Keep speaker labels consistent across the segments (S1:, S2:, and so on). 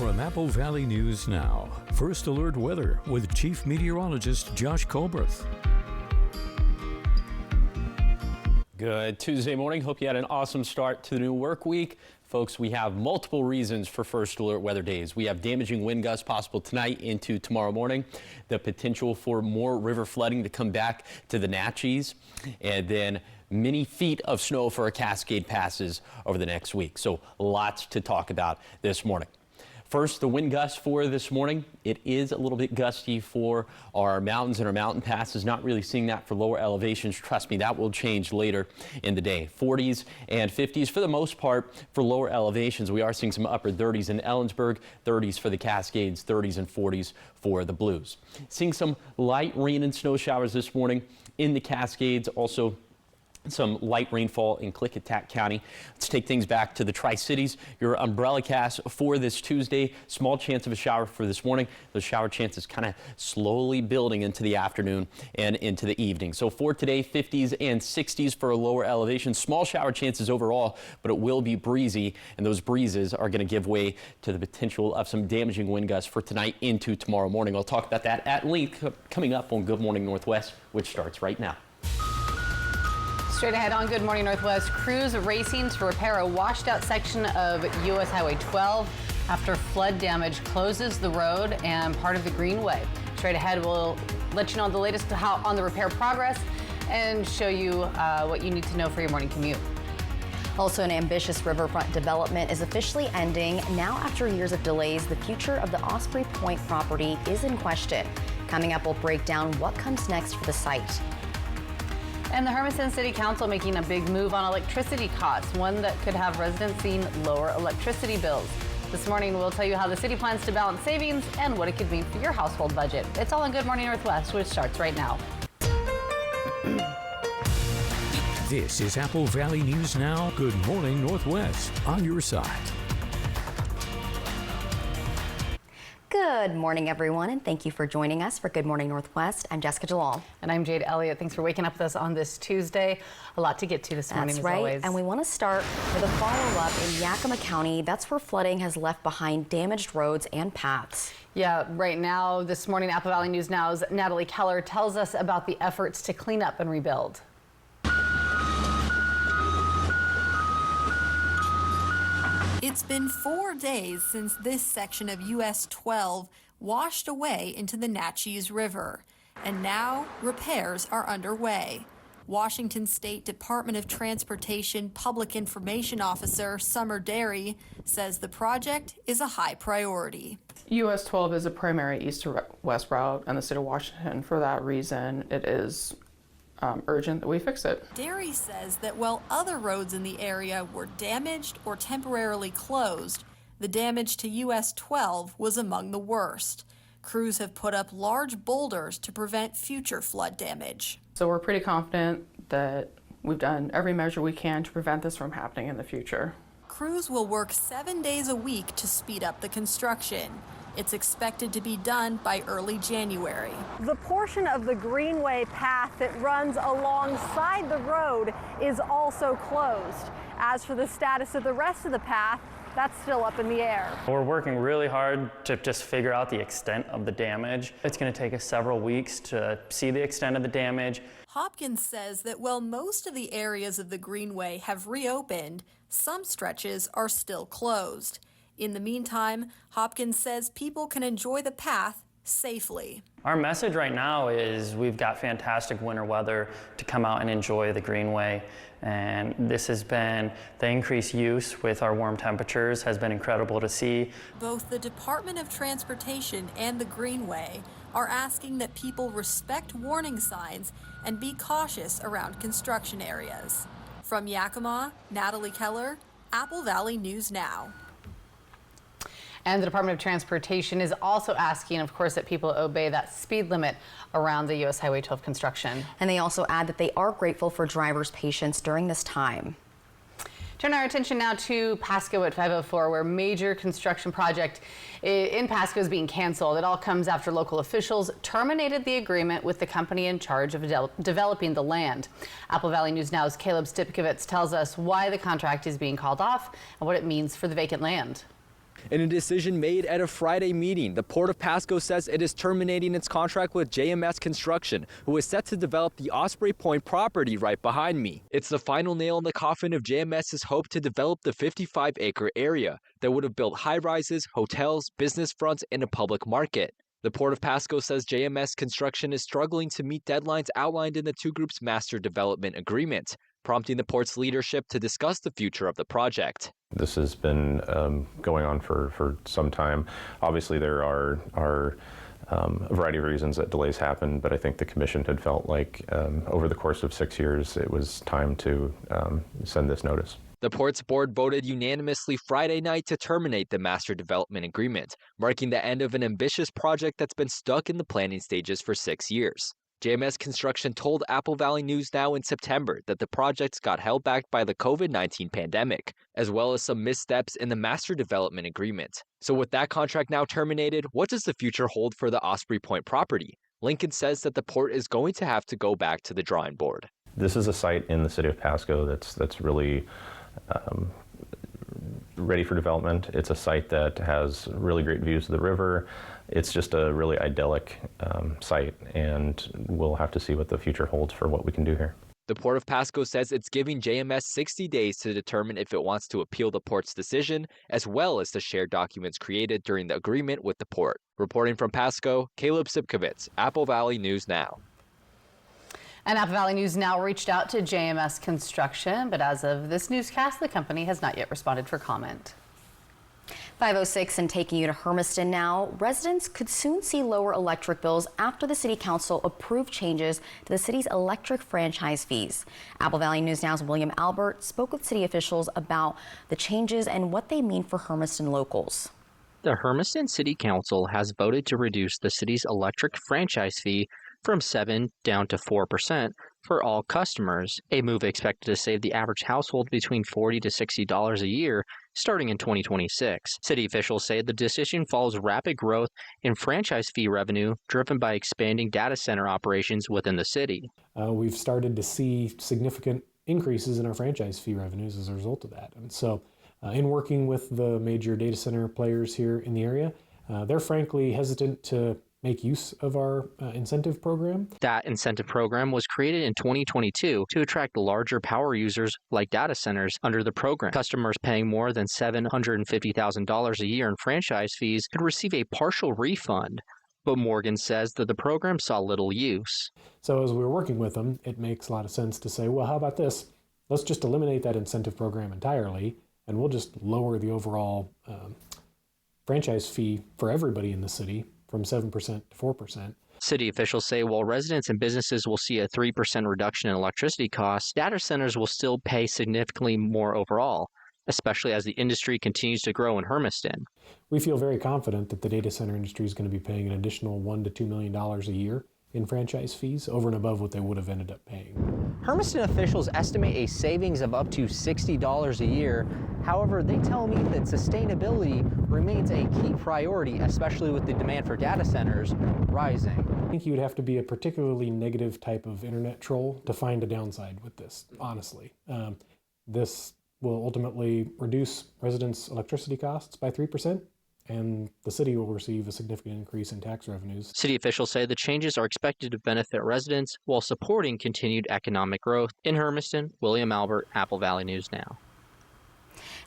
S1: From Apple Valley News Now, First Alert Weather with Chief Meteorologist Josh Colbreth.
S2: Good Tuesday morning. Hope you had an awesome start to the new work week. Folks, we have multiple reasons for First Alert weather days. We have damaging wind gusts possible tonight into tomorrow morning, the potential for more river flooding to come back to the Natchez, and then many feet of snow for a Cascade passes over the next week. So lots to talk about this morning. First, the wind gusts for this morning. It is a little bit gusty for our mountains and our mountain passes. Not really seeing that for lower elevations. Trust me, that will change later in the day. 40s and 50s for the most part for lower elevations. We are seeing some upper 30s in Ellensburg, 30s for the Cascades, 30s and 40s for the Blues. Seeing some light rain and snow showers this morning in the Cascades. Also some light rainfall in Klickitat County. Let's take things back to the Tri-Cities. Your umbrella cast for this Tuesday. Small chance of a shower for this morning. Those shower chances kind of slowly building into the afternoon and into the evening. So for today, 50s and 60s for a lower elevation. Small shower chances overall, but it will be breezy, and those breezes are going to give way to the potential of some damaging wind gusts for tonight into tomorrow morning. I'll talk about that at length coming up on Good Morning Northwest, which starts right now.
S3: Straight ahead on Good Morning Northwest, crews racing to repair a washed out section of U.S. Highway 12 after flood damage closes the road and part of the Greenway. Straight ahead, we'll let you know the latest on the repair progress and show you what you need to know for your morning commute.
S4: Also, an ambitious riverfront development is officially ending. Now, after years of delays, the future of the Osprey Point property is in question. Coming up, we'll break down what comes next for the site.
S3: And the Hermiston City Council making a big move on electricity costs, one that could have residents seeing lower electricity bills. This morning, we'll tell you how the city plans to balance savings and what it could mean for your household budget. It's all on Good Morning Northwest, which starts right now.
S1: This is Apple Valley News Now. Good Morning Northwest on your side.
S4: Good morning, everyone, and thank you for joining us for Good Morning Northwest. I'm Jessica Jalal.
S3: And I'm Jade Elliott. Thanks for waking up with us on this Tuesday. A lot to get to this morning,
S4: That's right.
S3: As always.
S4: And we want to start with a follow-up in Yakima County. That's where flooding has left behind damaged roads and paths.
S3: Yeah, right now, this morning, Apple Valley News Now's Natalie Keller tells us about the efforts to clean up and rebuild.
S5: It's been 4 days since this section of US 12 washed away into the Natchez River, and now repairs are underway. Washington State Department of Transportation Public Information Officer Summer Derry says the project is a high priority.
S6: US 12 is a primary east to west route in the state of Washington. For that reason, it is urgent that we fix it.
S5: Derry says that while other roads in the area were damaged or temporarily closed, the damage to US 12 was among the worst. Crews have put up large boulders to prevent future flood damage.
S6: So we're pretty confident that we've done every measure we can to prevent this from happening in the future.
S5: Crews will work 7 days a week to speed up the construction. It's expected to be done by early January.
S7: The portion of the Greenway path that runs alongside the road is also closed. As for the status of the rest of the path, that's still up in the air.
S8: We're working really hard to just figure out the extent of the damage. It's going to take us several weeks to see the extent of the damage.
S5: Hopkins says that while most of the areas of the Greenway have reopened, some stretches are still closed. In the meantime, Hopkins says people can enjoy the path safely.
S8: Our message right now is we've got fantastic winter weather to come out and enjoy the Greenway. And this has been, the increased use with our warm temperatures has been incredible to see.
S5: Both the Department of Transportation and the Greenway are asking that people respect warning signs and be cautious around construction areas. From Yakima, Natalie Keller, Apple Valley News Now.
S3: And the Department of Transportation is also asking, of course, that people obey that speed limit around the U.S. Highway 12 construction.
S4: And they also add that they are grateful for drivers' patience during this time.
S3: Turn our attention now to Pasco at 504, where major construction project in Pasco is being canceled. It all comes after local officials terminated the agreement with the company in charge of developing the land. Apple Valley News Now's Caleb Stipkovitz tells us why the contract is being called off and what it means for the vacant land.
S9: In a decision made at a Friday meeting, the Port of Pasco says it is terminating its contract with JMS Construction, who is set to develop the Osprey Point property right behind me. It's the final nail in the coffin of JMS's hope to develop the 55-acre area that would have built high-rises, hotels, business fronts, and a public market. The Port of Pasco says JMS Construction is struggling to meet deadlines outlined in the two groups' master development agreement, prompting the port's leadership to discuss the future of the project.
S10: This has been going on for some time. Obviously, there are a variety of reasons that delays happen, but I think the Commission had felt like over the course of 6 years, it was time to send this notice.
S9: The port's board voted unanimously Friday night to terminate the master development agreement, marking the end of an ambitious project that's been stuck in the planning stages for 6 years. JMS Construction told Apple Valley News Now in September that the projects got held back by the COVID-19 pandemic, as well as some missteps in the master development agreement. So with that contract now terminated, what does the future hold for the Osprey Point property? Lincoln says that the port is going to have to go back to the drawing board.
S10: This is a site in the city of Pasco that's really ready for development. It's a site that has really great views of the river. It's just a really idyllic site, and we'll have to see what the future holds for what we can do here.
S9: The Port of Pasco says it's giving JMS 60 days to determine if it wants to appeal the port's decision, as well as to share documents created during the agreement with the port. Reporting from Pasco, Caleb Sipkovitz, Apple Valley News Now.
S3: And Apple Valley News Now reached out to JMS Construction, but as of this newscast, the company has not yet responded for comment.
S4: 5:06 and taking you to Hermiston now. Residents could soon see lower electric bills after the City Council approved changes to the city's electric franchise fees. Apple Valley News Now's William Albert spoke with city officials about the changes and what they mean for Hermiston locals.
S11: The Hermiston City Council has voted to reduce the city's electric franchise fee from 7% down to 4% for all customers, a move expected to save the average household between $40 to $60 a year starting in 2026. City officials say the decision follows rapid growth in franchise fee revenue driven by expanding data center operations within the city.
S12: We've started to see significant increases in our franchise fee revenues as a result of that. And so in working with the major data center players here in the area, they're frankly hesitant to make use of our incentive program.
S11: That incentive program was created in 2022 to attract larger power users like data centers under the program. Customers paying more than $750,000 a year in franchise fees could receive a partial refund, but Morgan says that the program saw little use.
S12: So as we were working with them, it makes a lot of sense to say, well, how about this? Let's just eliminate that incentive program entirely, and we'll just lower the overall franchise fee for everybody in the city from 7% to 4%.
S11: City officials say while residents and businesses will see a 3% reduction in electricity costs, data centers will still pay significantly more overall, especially as the industry continues to grow in Hermiston.
S12: We feel very confident that the data center industry is going to be paying an additional $1 to $2 million a year in franchise fees over and above what they would have ended up paying.
S11: Hermiston officials estimate a savings of up to $60 a year. However, they tell me that sustainability remains a key priority, especially with the demand for data centers rising.
S12: I think you'd have to be a particularly negative type of internet troll to find a downside with this, honestly. This will ultimately reduce residents' electricity costs by 3%. And the city will receive a significant increase in tax revenues.
S11: City officials say the changes are expected to benefit residents while supporting continued economic growth. In Hermiston, William Albert, Apple Valley News Now.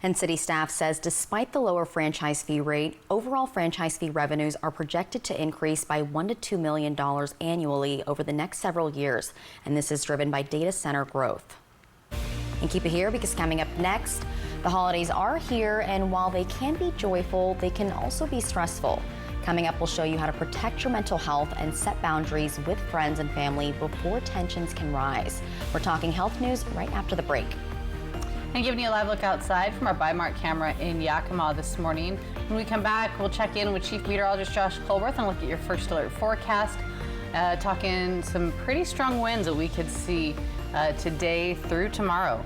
S4: And city staff says despite the lower franchise fee rate, overall franchise fee revenues are projected to increase by $1 to $2 million annually over the next several years. And this is driven by data center growth. And keep it here because coming up next, the holidays are here, and while they can be joyful, they can also be stressful. Coming up, we'll show you how to protect your mental health and set boundaries with friends and family before tensions can rise. We're talking health news right after the break.
S3: And giving you a live look outside from our Bi-Mart camera in Yakima this morning. When we come back, we'll check in with Chief Meteorologist Josh Colworth and look at your first alert forecast, talking some pretty strong winds that we could see today through tomorrow.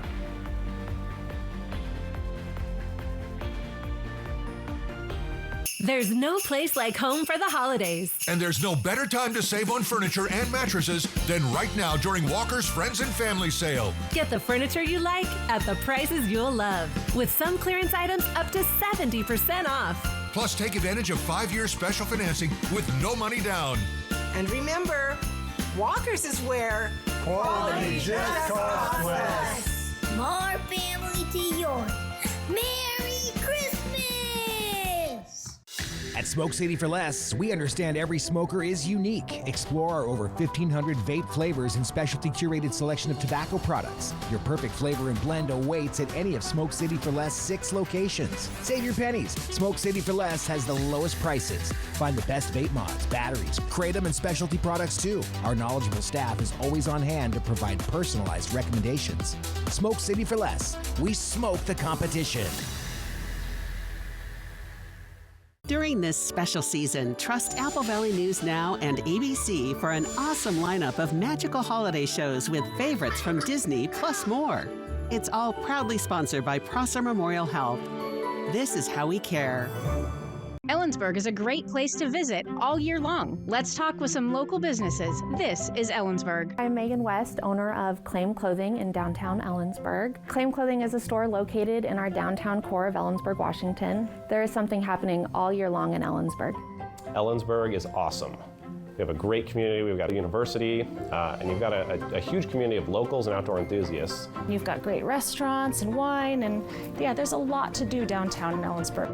S13: There's no place like home for the holidays.
S14: And there's no better time to save on furniture and mattresses than right now during Walker's Friends and Family Sale.
S13: Get the furniture you like at the prices you'll love, with some clearance items up to 70% off.
S14: Plus, take advantage of 5-year special financing with no money down.
S15: And remember, Walker's is where
S16: quality just costs less.
S17: More family to yours. Merry Christmas!
S18: At Smoke City for Less, we understand every smoker is unique. Explore our over 1,500 vape flavors and specialty curated selection of tobacco products. Your perfect flavor and blend awaits at any of Smoke City for Less 6 locations. Save your pennies. Smoke City for Less has the lowest prices. Find the best vape mods, batteries, kratom, and specialty products too. Our knowledgeable staff is always on hand to provide personalized recommendations. Smoke City for Less. We smoke the competition.
S19: During this special season, trust Apple Valley News Now and ABC for an awesome lineup of magical holiday shows with favorites from Disney plus more. It's all proudly sponsored by Prosser Memorial Health. This is how we care.
S20: Ellensburg is a great place to visit all year long. Let's talk with some local businesses. This is Ellensburg.
S21: I'm Megan West, owner of Claim Clothing in downtown Ellensburg. Claim Clothing is a store located in our downtown core of Ellensburg, Washington. There is something happening all year long in Ellensburg.
S22: Ellensburg is awesome. We have a great community, we've got a university, and you've got a huge community of locals and outdoor enthusiasts.
S23: You've got great restaurants and wine, and yeah, there's a lot to do downtown in Ellensburg.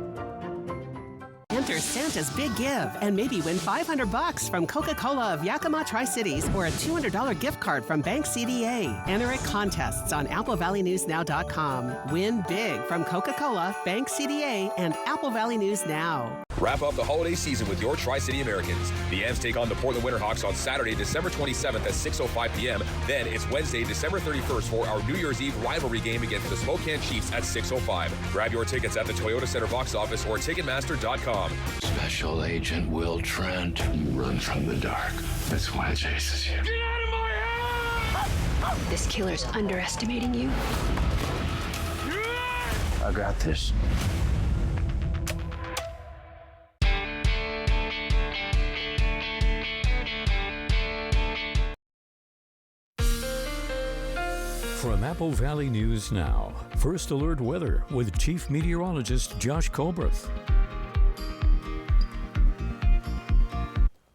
S19: Enter Santa's Big Give and maybe win $500 from Coca-Cola of Yakima Tri-Cities or a $200 gift card from Bank CDA. Enter at contests on AppleValleyNewsNow.com. Win big from Coca-Cola, Bank CDA, and Apple Valley News Now.
S24: Wrap up the holiday season with your Tri-City Americans. The Ams take on the Portland Winterhawks on Saturday, December 27th at 6:05 p.m. Then it's Wednesday, December 31st for our New Year's Eve rivalry game against the Spokane Chiefs at 6:05. Grab your tickets at the Toyota Center box office or Ticketmaster.com.
S25: Special Agent Will Trent. You run from the dark. That's why it chases you. Get out of my house!
S26: This killer's underestimating you.
S25: I got this.
S1: From Apple Valley News Now, First Alert Weather with Chief Meteorologist Josh Colbreth.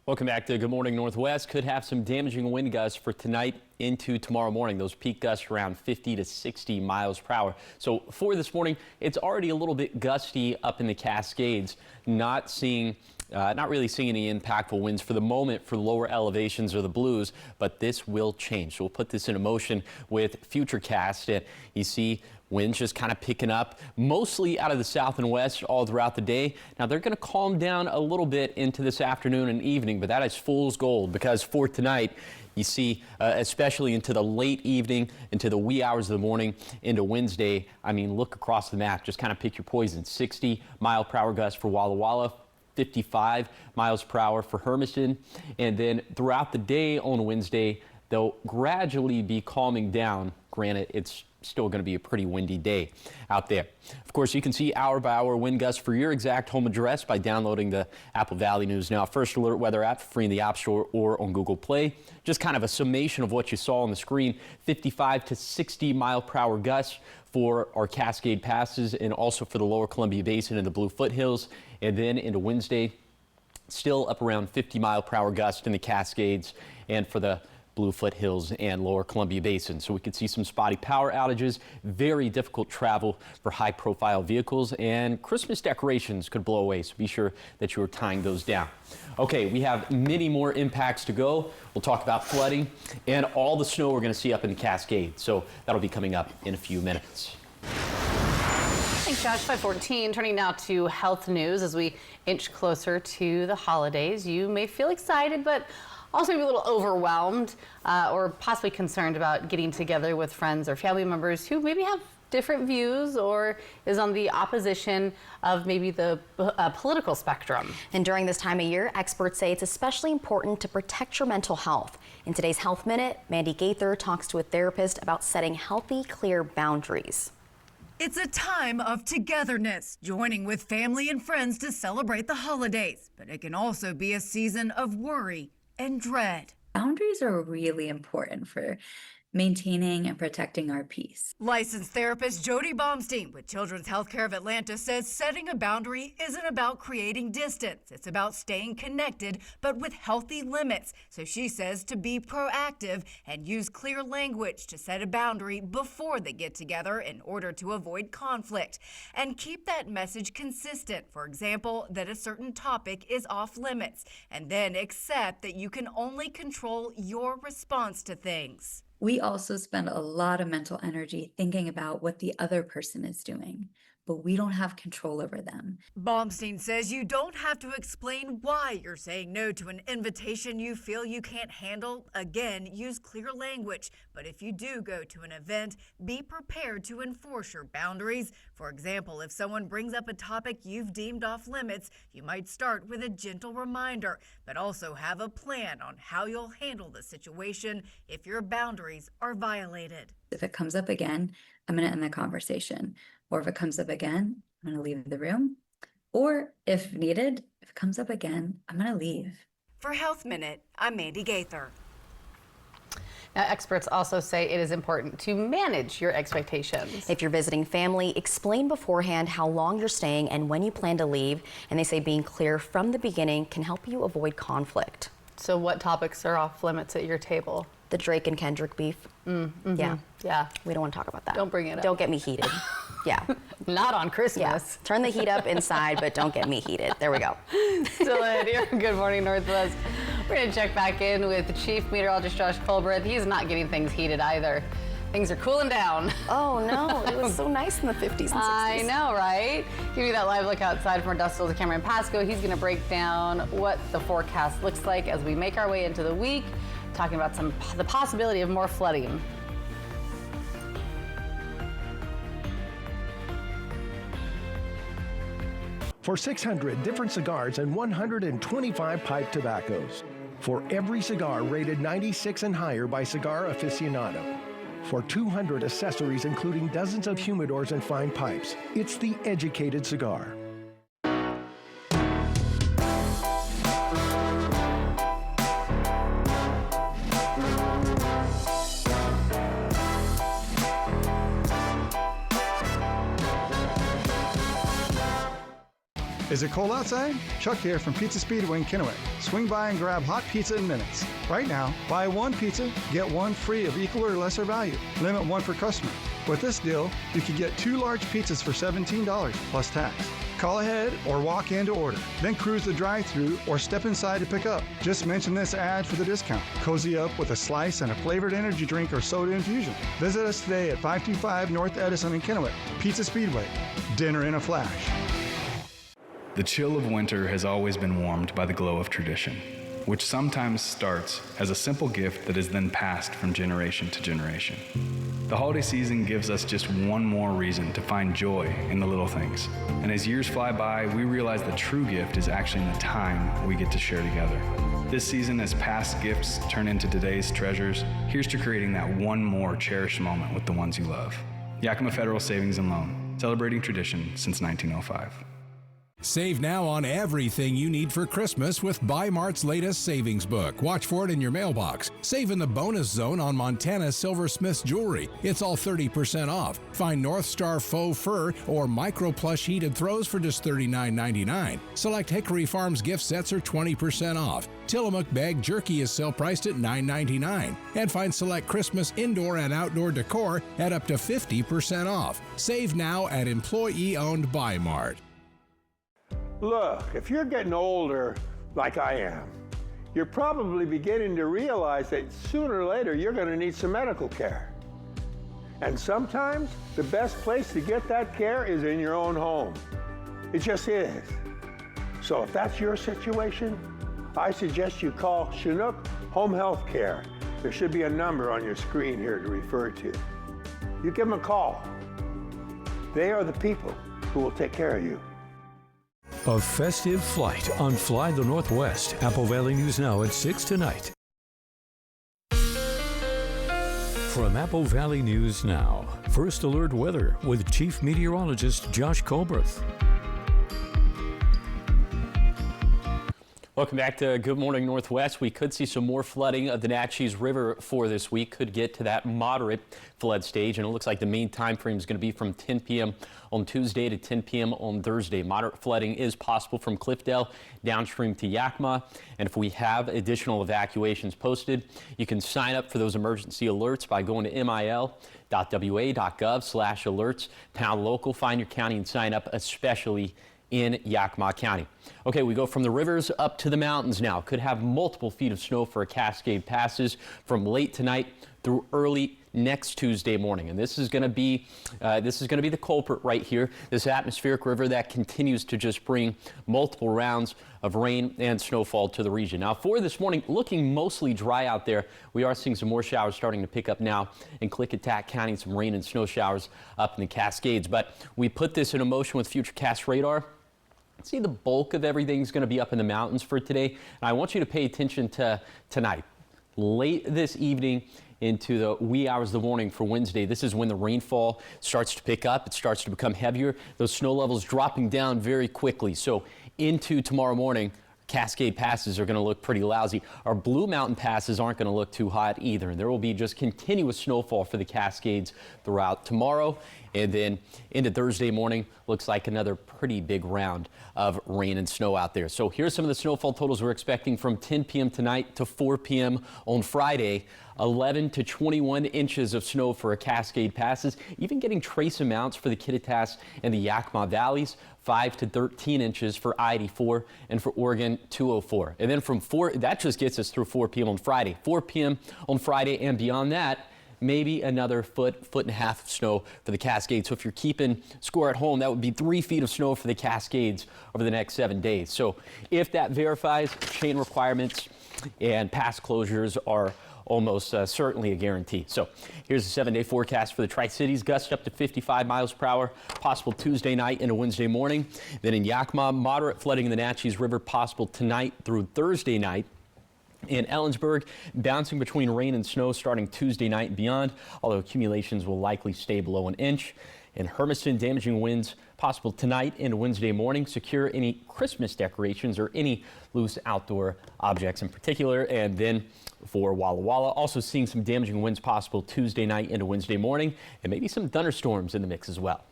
S2: Welcome back to Good Morning Northwest. Could have some damaging wind gusts for tonight into tomorrow morning. Those peak gusts around 50 to 60 miles per hour. So for this morning, it's already a little bit gusty up in the Cascades. Not really seeing any impactful winds for the moment for lower elevations or the Blues, but this will change. So we'll put this into motion with Futurecast. And you see winds just kind of picking up, mostly out of the south and west all throughout the day. Now they're going to calm down a little bit into this afternoon and evening, but that is fool's gold because for tonight, you see, especially into the late evening, into the wee hours of the morning, into Wednesday, I mean, look across the map, just kind of pick your poison. 60 mile per hour gusts for Walla Walla, 55 miles per hour for Hermiston. And then throughout the day on Wednesday, they'll gradually be calming down. Granted, it's still going to be a pretty windy day out there. Of course, you can see hour-by-hour wind gusts for your exact home address by downloading the Apple Valley News Now First Alert Weather app free in the App Store or on Google Play. Just kind of a summation of what you saw on the screen. 55 to 60 mile per hour gusts for our Cascade passes and also for the lower Columbia Basin and the Blue Foothills. And then into Wednesday, still up around 50 mile per hour gusts in the Cascades and for the Blue Foothills and lower Columbia Basin. So we could see some spotty power outages, very difficult travel for high profile vehicles, and Christmas decorations could blow away. So be sure that you are tying those down. Okay, we have many more impacts to go. We'll talk about flooding and all the snow we're going to see up in the Cascades. So that'll be coming up in a few minutes.
S3: Thanks, Josh. 5:14. Turning now to health news as we inch closer to the holidays. You may feel excited, but also maybe a little overwhelmed or possibly concerned about getting together with friends or family members who maybe have different views or is on the opposition of maybe the political spectrum.
S4: And during this time of year, experts say it's especially important to protect your mental health. In today's Health Minute, Mandy Gaither talks to a therapist about setting healthy, clear boundaries.
S5: It's a time of togetherness, joining with family and friends to celebrate the holidays. But it can also be a season of worry and dread.
S6: Boundaries are really important for maintaining and protecting our peace.
S5: Licensed therapist Jody Baumstein with Children's Healthcare of Atlanta says setting a boundary isn't about creating distance. It's about staying connected, but with healthy limits. So she says to be proactive and use clear language to set a boundary before they get together in order to avoid conflict. And keep that message consistent. For example, that a certain topic is off limits. And then accept that you can only control your response to things.
S6: We also spend a lot of mental energy thinking about what the other person is doing, but we don't have control over them.
S5: Baumstein says you don't have to explain why you're saying no to an invitation you feel you can't handle. Again, use clear language. But if you do go to an event, be prepared to enforce your boundaries. For example, if someone brings up a topic you've deemed off limits, you might start with a gentle reminder, but also have a plan on how you'll handle the situation if your boundaries are violated.
S6: If it comes up again, I'm going to end the conversation. Or if it comes up again, I'm going to leave the room. Or if needed, if it comes up again, I'm going to leave.
S5: For Health Minute, I'm Mandy Gaither.
S3: Now, experts also say it is important to manage your expectations.
S4: If you're visiting family, explain beforehand how long you're staying and when you plan to leave. And they say being clear from the beginning can help you avoid conflict.
S3: So what topics are off limits at your table?
S4: The Drake and Kendrick beef. Yeah. We don't want to talk about that.
S3: Don't bring it up.
S4: Don't get me heated. Yeah.
S3: Not on Christmas.
S4: Yeah. Turn the heat up inside, but don't get me heated. There we go.
S3: Still in here. Good morning, Northwest. We're going to check back in with Chief Meteorologist Josh Colbert. He's not getting things heated either. Things are cooling down.
S4: Oh, no. It was so nice in the 50s and 60s.
S3: I know, right? Give you that live look outside from our Dustin Cameron Pasco. He's going to break down what the forecast looks like as we make our way into the week, talking about the possibility of more flooding.
S7: For 600 different cigars and 125 pipe tobaccos. For every cigar rated 96 and higher by Cigar Aficionado. For 200 accessories including dozens of humidors and fine pipes. It's the educated cigar.
S8: Is it cold outside? Chuck here from Pizza Speedway in Kennewick. Swing by and grab hot pizza in minutes. Right now, buy one pizza, get one free of equal or lesser value. Limit one per customer. With this deal, you can get 2 large pizzas for $17 plus tax. Call ahead or walk in to order. Then cruise the drive-thru or step inside to pick up. Just mention this ad for the discount. Cozy up with a slice and a flavored energy drink or soda infusion. Visit us today at 525 North Edison in Kennewick. Pizza Speedway. Dinner in a flash.
S9: The chill of winter has always been warmed by the glow of tradition, which sometimes starts as a simple gift that is then passed from generation to generation. The holiday season gives us just one more reason to find joy in the little things. And as years fly by, we realize the true gift is actually in the time we get to share together. This season, as past gifts turn into today's treasures, here's to creating that one more cherished moment with the ones you love. Yakima Federal Savings and Loan, celebrating tradition since 1905.
S10: Save now on everything you need for Christmas with Bi-Mart's latest savings book. Watch for it in your mailbox. Save in the bonus zone on Montana Silversmiths jewelry. It's all 30% off. Find North Star faux fur or micro plush heated throws for just $39.99. Select Hickory Farms gift sets are 20% off. Tillamook bag jerky is sale priced at $9.99. And find select Christmas indoor and outdoor decor at up to 50% off. Save now at employee-owned Bi-Mart.
S27: Look, if you're getting older, like I am, you're probably beginning to realize that sooner or later you're going to need some medical care. And sometimes the best place to get that care is in your own home. It just is. So if that's your situation, I suggest you call Chinook Home Health Care. There should be a number on your screen here to refer to. You give them a call. They are the people who will take care of you.
S1: A festive flight on Fly the Northwest. Apple Valley News Now at 6 tonight. From Apple Valley News Now, First Alert Weather with Chief Meteorologist Josh Colbreth.
S2: Welcome back to Good Morning Northwest. We could see some more flooding of the Natchez River for this week. Could get to that moderate flood stage, and it looks like the main time frame is going to be from 10 p.m. on Tuesday to 10 p.m. on Thursday. Moderate flooding is possible from Cliffdale downstream to Yakima, and if we have additional evacuations posted, you can sign up for those emergency alerts by going to mil.wa.gov/alerts, pound local, find your county and sign up, especially in Yakima County. Okay, we go from the rivers up to the mountains now. Could have multiple feet of snow for a Cascade Passes from late tonight through early next Tuesday morning. And this is going to be the culprit right here. This atmospheric river that continues to just bring multiple rounds of rain and snowfall to the region. Now for this morning, looking mostly dry out there. We are seeing some more showers starting to pick up now in Klickitat County, some rain and snow showers up in the Cascades. But we put this into motion with Futurecast radar. See, the bulk of everything's going to be up in the mountains for today. And I want you to pay attention to tonight. Late this evening into the wee hours of the morning for Wednesday, this is when the rainfall starts to pick up. It starts to become heavier. Those snow levels dropping down very quickly. So into tomorrow morning, Cascade Passes are going to look pretty lousy. Our Blue Mountain Passes aren't going to look too hot either. And there will be just continuous snowfall for the Cascades throughout tomorrow. And then into Thursday morning, looks like another pretty big round of rain and snow out there. So here's some of the snowfall totals we're expecting from 10 p.m. tonight to 4 p.m. on Friday. 11 to 21 inches of snow for a Cascade Passes, even getting trace amounts for the Kittitas and the Yakima Valleys. 5 to 13 inches for I-84 and for Oregon 204. And then from 4, that just gets us through 4 p.m. on Friday. 4 p.m. on Friday and beyond that, maybe another foot and a half of snow for the Cascades. So if you're keeping score at home, that would be 3 feet of snow for the Cascades over the next 7 days. So if that verifies, chain requirements and pass closures are almost certainly a guarantee. So here's the 7-day forecast for the Tri-Cities. Gusts up to 55 miles per hour, possible Tuesday night into Wednesday morning. Then in Yakima, moderate flooding in the Natchez River possible tonight through Thursday night. In Ellensburg, bouncing between rain and snow starting Tuesday night and beyond, although accumulations will likely stay below an inch. In Hermiston, damaging winds possible tonight and Wednesday morning. Secure any Christmas decorations or any loose outdoor objects in particular. And then for Walla Walla, also seeing some damaging winds possible Tuesday night into Wednesday morning, and maybe some thunderstorms in the mix as well.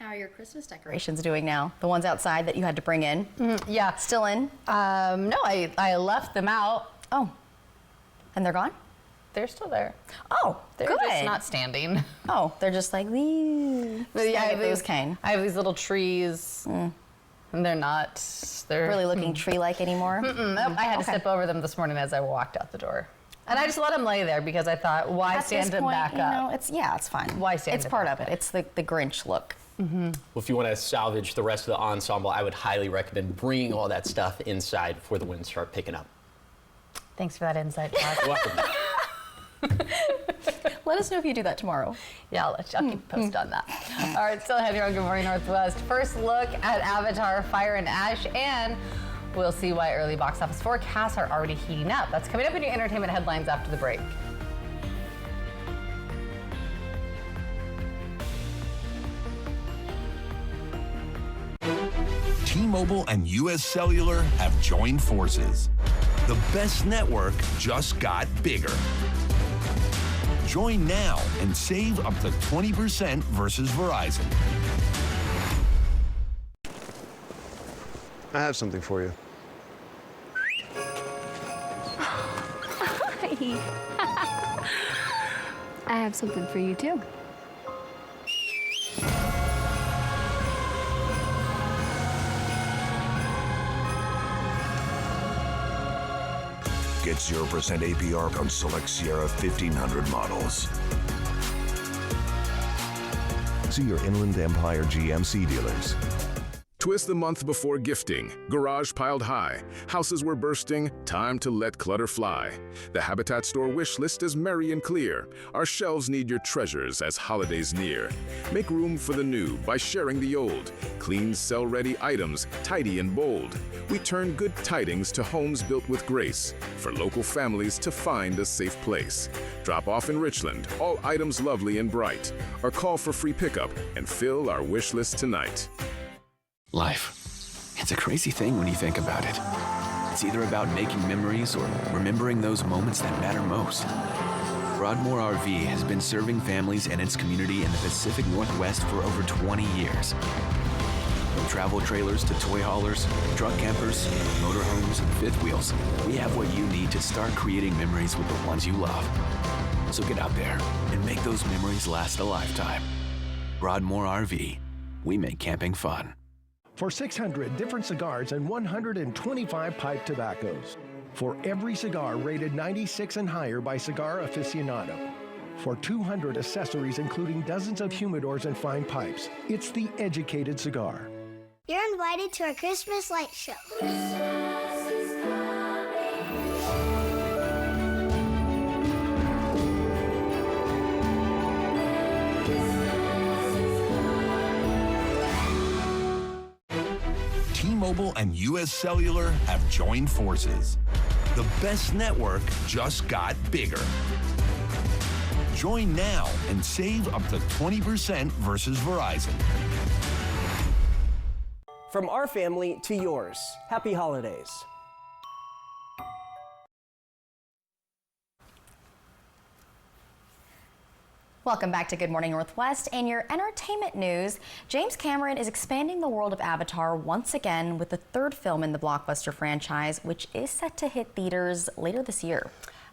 S4: How are your Christmas decorations doing now? The ones outside that you had to bring in?
S3: Yeah.
S4: Still in?
S3: No, I left them out.
S4: Oh. And they're gone?
S3: They're still there.
S4: Oh,
S3: They're
S4: good.
S3: just not standing.
S4: Oh, they're just like, wee.
S3: But yeah,
S4: I
S3: have these little trees, and they're not. They're
S4: really looking tree-like anymore?
S3: Nope, I had to step over them this morning as I walked out the door. And I just let them lay there because I thought, why stand them back up?
S4: You know, it's fine.
S3: Why stand
S4: It's
S3: them
S4: part
S3: back
S4: of it. It's the Grinch look.
S2: Well, if you want to salvage the rest of the ensemble, I would highly recommend bringing all that stuff inside before the winds start picking up.
S3: Thanks for that insight, Josh.
S2: You're welcome.
S4: Let us know if you do that tomorrow.
S3: Yeah, I'll keep you posted on that. All right, still ahead here on Good Morning Northwest. First look at Avatar: Fire and Ash, and we'll see why early box office forecasts are already heating up. That's coming up in your entertainment headlines after the break.
S11: T-Mobile and U.S. Cellular have joined forces. The best network just got bigger. Join now and save up to 20% versus Verizon.
S12: I have something for you.
S13: I have something for you too.
S11: Get 0% APR on select Sierra 1500 models. See your Inland Empire GMC dealers.
S12: Twist the month before gifting. Garage piled high. Houses were bursting. Time to let clutter fly. The Habitat Store wish list is merry and clear. Our shelves need your treasures as holidays near. Make room for the new by sharing the old. Clean, sell-ready items, tidy and bold. We turn good tidings to homes built with grace. For local families to find a safe place. Drop off in Richland, all items lovely and bright. Or call for free pickup and fill our wish list tonight.
S14: Life. It's a crazy thing when you think about it. It's either about making memories or remembering those moments that matter most. Broadmoor RV has been serving families and its community in the Pacific Northwest for over 20 years. From travel trailers to toy haulers, truck campers, motorhomes, and fifth wheels, we have what you need to start creating memories with the ones you love. So get out there and make those memories last a lifetime. Broadmoor RV. We make camping fun.
S7: For 600 different cigars and 125 pipe tobaccos. For every cigar rated 96 and higher by Cigar Aficionado. For 200 accessories including dozens of humidors and fine pipes. It's the educated cigar.
S15: You're invited to our Christmas light show.
S11: T-Mobile and U.S. Cellular have joined forces. The best network just got bigger. Join now and save up to 20% versus Verizon.
S16: From our family to yours, happy holidays.
S4: Welcome back to Good Morning Northwest. And your entertainment news, James Cameron is expanding the world of Avatar once again with the third film in the blockbuster franchise, which is set to hit theaters later this year.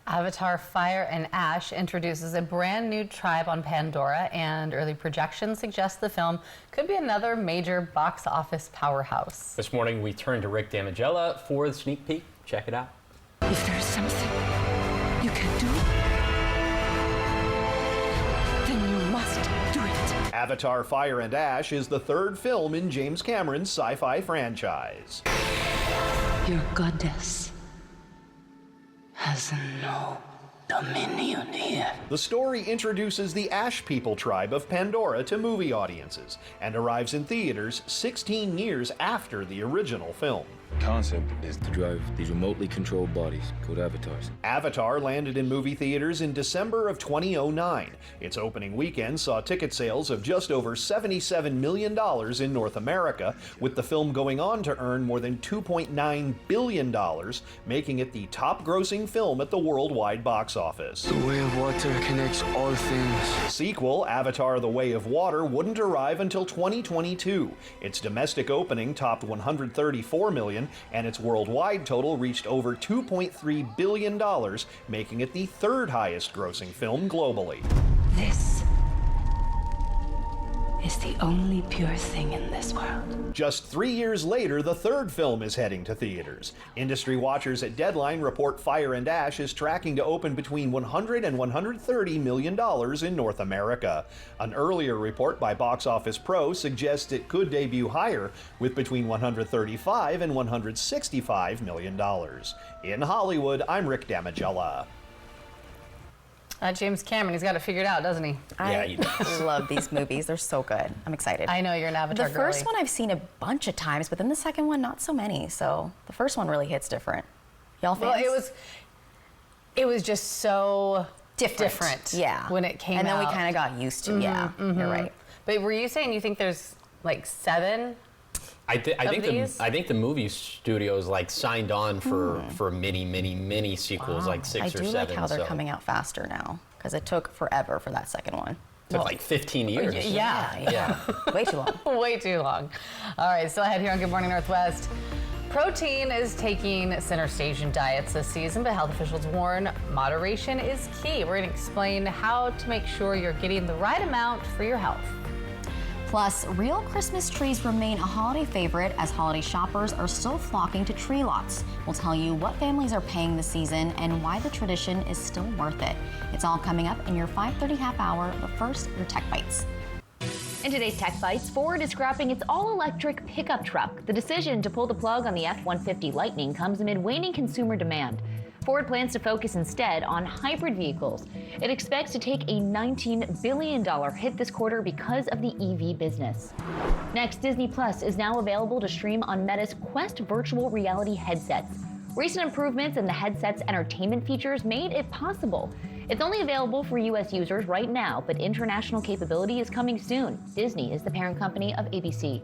S3: Avatar Fire and Ash introduces a brand new tribe on Pandora, and early projections suggest the film could be another major box office powerhouse.
S2: This morning we turn to Rick Damigella for the sneak peek. Check it out.
S17: If there's something you can do, then you must do it.
S18: Avatar Fire and Ash is the third film in James Cameron's sci-fi franchise.
S17: Your goddess has no dominion here.
S18: The story introduces the Ash People tribe of Pandora to movie audiences and arrives in theaters 16 years after the original film.
S20: The concept is to drive these remotely controlled bodies called avatars.
S18: Avatar landed in movie theaters in December of 2009. Its opening weekend saw ticket sales of just over $77 million in North America, with the film going on to earn more than $2.9 billion, making it the top-grossing film at the worldwide box office.
S20: The Way of Water connects all things.
S18: The sequel, Avatar: The Way of Water, wouldn't arrive until 2022. Its domestic opening topped $134 million, and its worldwide total reached over $2.3 billion, making it the third highest grossing film globally.
S17: This is the only pure thing in this world.
S18: Just 3 years later, the third film is heading to theaters. Industry watchers at Deadline report Fire and Ash is tracking to open between $100 and $130 million in North America. An earlier report by Box Office Pro suggests it could debut higher, with between $135 and $165 million. In Hollywood, I'm Rick Damigella.
S3: James Cameron, he's got it figured out, doesn't he?
S4: I love these movies. They're so good. I'm excited.
S3: I know you're an Avatar
S4: The
S3: girly.
S4: first one I've seen a bunch of times, but then the second one, not so many. So the first one really hits different. Y'all fans?
S3: Well, it was just so different.
S4: Yeah.
S3: When it came out.
S4: And then we kind of got used to, yeah, you're right.
S3: But were you saying you think there's like 7?
S2: I think the movie studios like signed on for many sequels, like 6 or 7.
S4: I do like how they're coming out faster now, because it took forever for that second one.
S2: Took like 15 years.
S3: Yeah.
S4: Way too long.
S3: Way too long. All right, still ahead here on Good Morning Northwest. Protein is taking center stage in diets this season, but health officials warn moderation is key. We're going to explain how to make sure you're getting the right amount for your health.
S4: Plus, real Christmas trees remain a holiday favorite as holiday shoppers are still flocking to tree lots. We'll tell you what families are paying this season and why the tradition is still worth it. It's all coming up in your 5:30 half hour, but first, your Tech Bites.
S19: In today's Tech Bites, Ford is scrapping its all-electric pickup truck. The decision to pull the plug on the F-150 Lightning comes amid waning consumer demand. Ford plans to focus instead on hybrid vehicles. It expects to take a $19 billion hit this quarter because of the EV business. Next, Disney Plus is now available to stream on Meta's Quest virtual reality headsets. Recent improvements in the headset's entertainment features made it possible. It's only available for U.S. users right now, but international capability is coming soon. Disney is the parent company of ABC.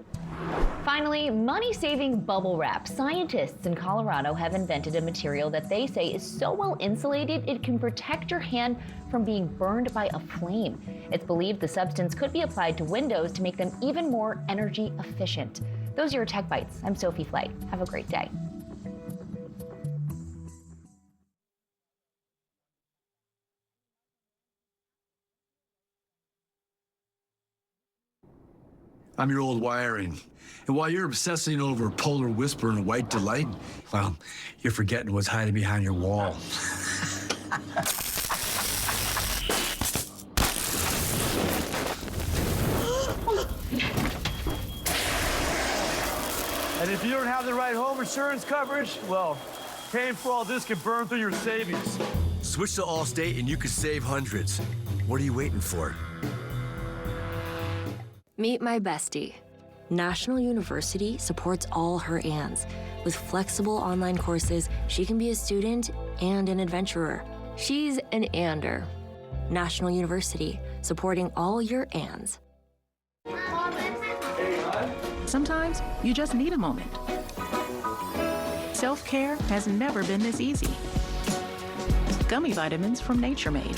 S19: Finally, money-saving bubble wrap. Scientists in Colorado have invented a material that they say is so well insulated it can protect your hand from being burned by a flame. It's believed the substance could be applied to windows to make them even more energy efficient. Those are your Tech Bites. I'm Sophie Flay. Have a great day.
S21: I'm your old wiring. And while you're obsessing over Polar Whisper and White Delight, well, you're forgetting what's hiding behind your wall.
S22: And if you don't have the right home insurance coverage, well, paying for all this can burn through your savings.
S21: Switch to Allstate and you could save hundreds. What are you waiting for?
S23: Meet my bestie. National University supports all her Anns. With flexible online courses, she can be a student and an adventurer. She's an Ander. National University, supporting all your Anns.
S24: Sometimes you just need a moment. Self-care has never been this easy. Gummy vitamins from Nature Made,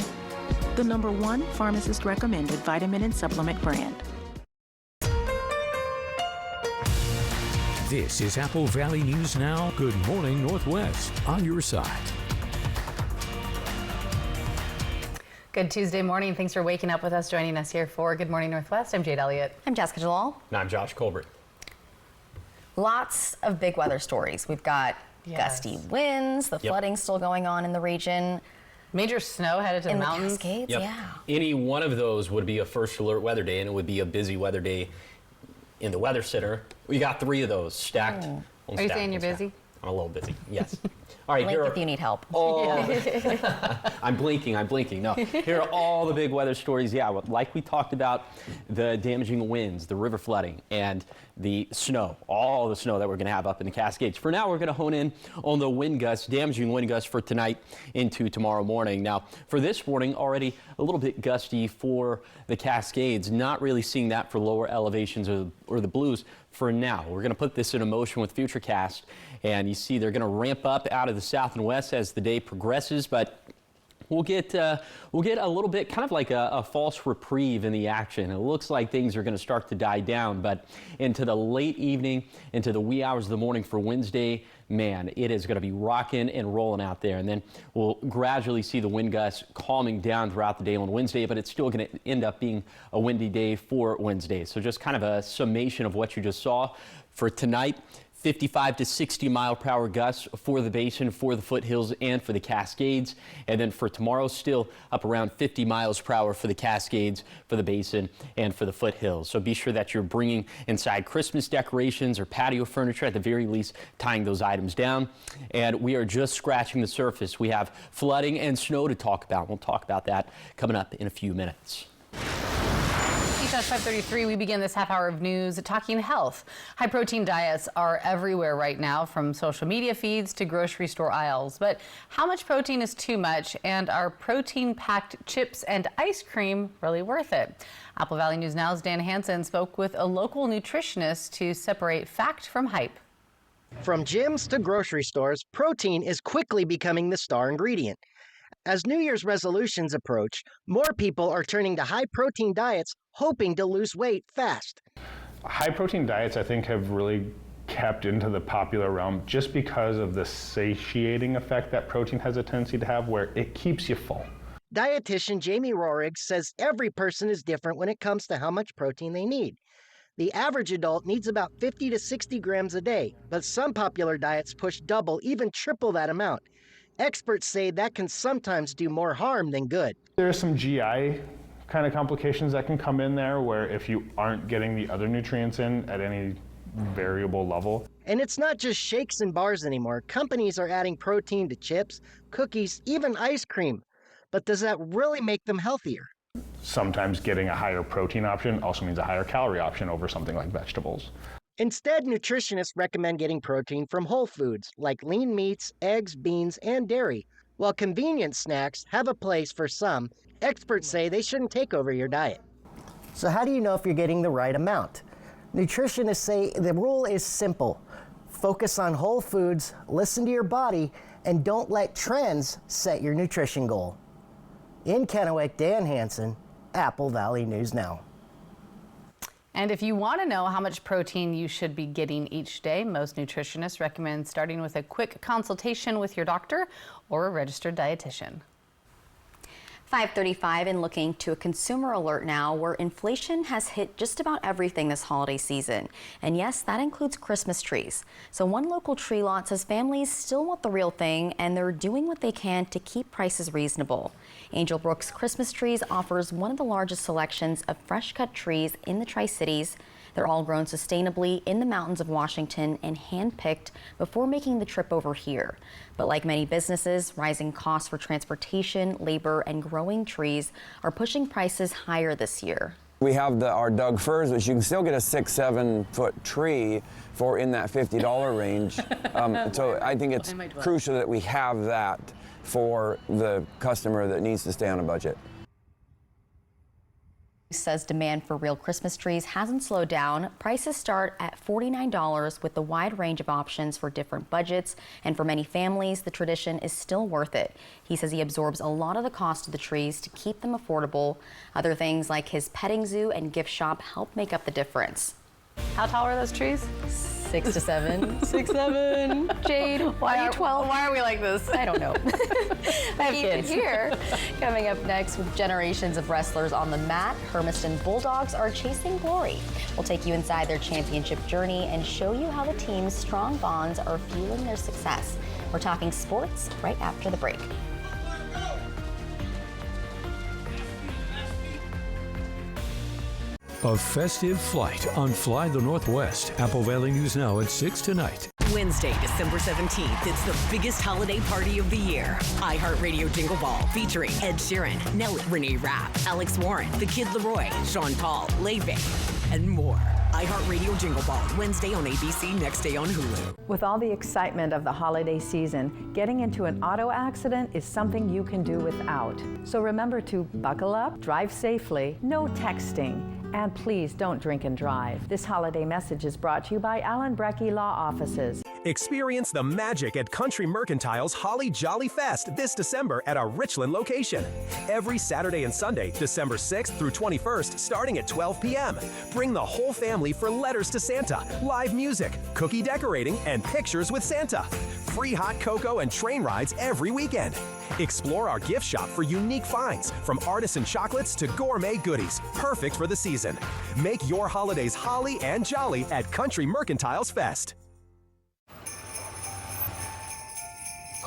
S24: the #1 pharmacist-recommended vitamin and supplement brand.
S1: This is Apple Valley News Now. Good morning, Northwest, on your side.
S3: Good Tuesday morning. Thanks for waking up with us, joining us here for Good Morning Northwest. I'm Jade Elliott.
S4: I'm Jessica Jalal.
S2: And I'm Josh Colbert.
S4: Lots of big weather stories. We've got gusty winds, the flooding still going on in the region.
S3: Major snow headed to the mountains.
S4: Cascades, yeah.
S2: Any one of those would be a first alert weather day, and it would be a busy weather day in the Weather Center. We got 3 of those stacked.
S3: Are you saying you're busy?
S2: I'm a little busy, yes. All right,
S4: Blink if you need help.
S2: I'm blinking. No, here are all the big weather stories. Yeah, like we talked about, the damaging winds, the river flooding, and the snow, all the snow that we're going to have up in the Cascades. For now, we're going to hone in on the wind gusts, damaging wind gusts for tonight into tomorrow morning. Now, for this morning, already a little bit gusty for the Cascades. Not really seeing that for lower elevations or the Blues for now. We're going to put this into motion with Futurecast, and you see they're going to ramp up out of the south and west as the day progresses, but we'll get a little bit kind of like a false reprieve in the action. It looks like things are going to start to die down, but into the late evening, into the wee hours of the morning for Wednesday, man, it is going to be rocking and rolling out there. And then we'll gradually see the wind gusts calming down throughout the day on Wednesday, but it's still going to end up being a windy day for Wednesday. So just kind of a summation of what you just saw for tonight. 55 to 60 mile per hour gusts for the basin, for the foothills, and for the Cascades. And then for tomorrow, still up around 50 miles per hour for the Cascades, for the basin, and for the foothills. So be sure that you're bringing inside Christmas decorations or patio furniture, at the very least, tying those items down. And we are just scratching the surface. We have flooding and snow to talk about. We'll talk about that coming up in a few minutes.
S3: At 5:33, we begin this half hour of news talking health. High protein diets are everywhere right now, from social media feeds to grocery store aisles. But how much protein is too much, and are protein-packed chips and ice cream really worth it? Apple Valley News Now's Dan Hansen spoke with a local nutritionist to separate fact from hype.
S25: From gyms to grocery stores, protein is quickly becoming the star ingredient. As New Year's resolutions approach, more people are turning to high-protein diets, hoping to lose weight fast.
S26: High-protein diets, I think, have really kept into the popular realm just because of the satiating effect that protein has a tendency to have, where it keeps you full.
S25: Dietitian Jamie Rohrig says every person is different when it comes to how much protein they need. The average adult needs about 50 to 60 grams a day, but some popular diets push double, even triple that amount. Experts say that can sometimes do more harm than good.
S26: There are some GI kind of complications that can come in there where if you aren't getting the other nutrients in at any variable level.
S25: And it's not just shakes and bars anymore. Companies are adding protein to chips, cookies, even ice cream. But does that really make them healthier?
S26: Sometimes getting a higher protein option also means a higher calorie option over something like vegetables.
S25: Instead, nutritionists recommend getting protein from whole foods like lean meats, eggs, beans, and dairy. While convenience snacks have a place for some, experts say they shouldn't take over your diet. So how do you know if you're getting the right amount? Nutritionists say the rule is simple. Focus on whole foods, listen to your body, and don't let trends set your nutrition goal. In Kennewick, Dan Hansen, Apple Valley News Now.
S3: And if you want to know how much protein you should be getting each day, most nutritionists recommend starting with a quick consultation with your doctor or a registered dietitian.
S4: 5:35 and looking to a consumer alert now where inflation has hit just about everything this holiday season. And yes, that includes Christmas trees. So one local tree lot says families still want the real thing and they're doing what they can to keep prices reasonable. Angel Brooks Christmas Trees offers one of the largest selections of fresh cut trees in the Tri-Cities. They're all grown sustainably in the mountains of Washington and hand-picked before making the trip over here. But like many businesses, rising costs for transportation, labor, and growing trees are pushing prices higher this year.
S5: We have our Doug firs, which you can still get a 6-7 foot tree for in that $50 range. So I think it's crucial that we have that for the customer that needs to stay on a budget.
S4: Says demand for real Christmas trees hasn't slowed down. Prices start at $49 with a wide range of options for different budgets, and for many families the tradition is still worth it. He says he absorbs a lot of the cost of the trees to keep them affordable. Other things like his petting zoo and gift shop help make up the difference.
S3: How tall are those trees?
S4: 6 to 7. 6, 7. Jade,
S3: why are you 12? Why are we like this?
S4: I don't know. I have
S3: Keep
S4: kids
S3: it
S4: here. Coming up next, with generations of wrestlers on the mat, Hermiston Bulldogs are chasing glory. We'll take you inside their championship journey and show you how the team's strong bonds are fueling their success. We're talking sports right after the break.
S1: A festive flight on Fly the Northwest. Apple Valley News Now at 6 tonight.
S6: Wednesday, December 17th, it's the biggest holiday party of the year. iHeartRadio Jingle Ball featuring Ed Sheeran, Nelly, Renee Rapp, Alex Warren, The Kid Laroi, Sean Paul, Le'Veon, and more. iHeartRadio Jingle Ball, Wednesday on ABC, next day on Hulu.
S8: With all the excitement of the holiday season, getting into an auto accident is something you can do without. So remember to buckle up, drive safely, no texting, and please don't drink and drive. This holiday message is brought to you by Allen Brecky Law Offices.
S9: Experience the magic at Country Mercantile's Holly Jolly Fest this December at our Richland location. Every Saturday and Sunday, December 6th through 21st, starting at 12 p.m. Bring the whole family for letters to Santa, live music, cookie decorating, and pictures with Santa. Free hot cocoa and train rides every weekend. Explore our gift shop for unique finds, from artisan chocolates to gourmet goodies, perfect for the season. Make your holidays holly and jolly at Country Mercantile's Fest.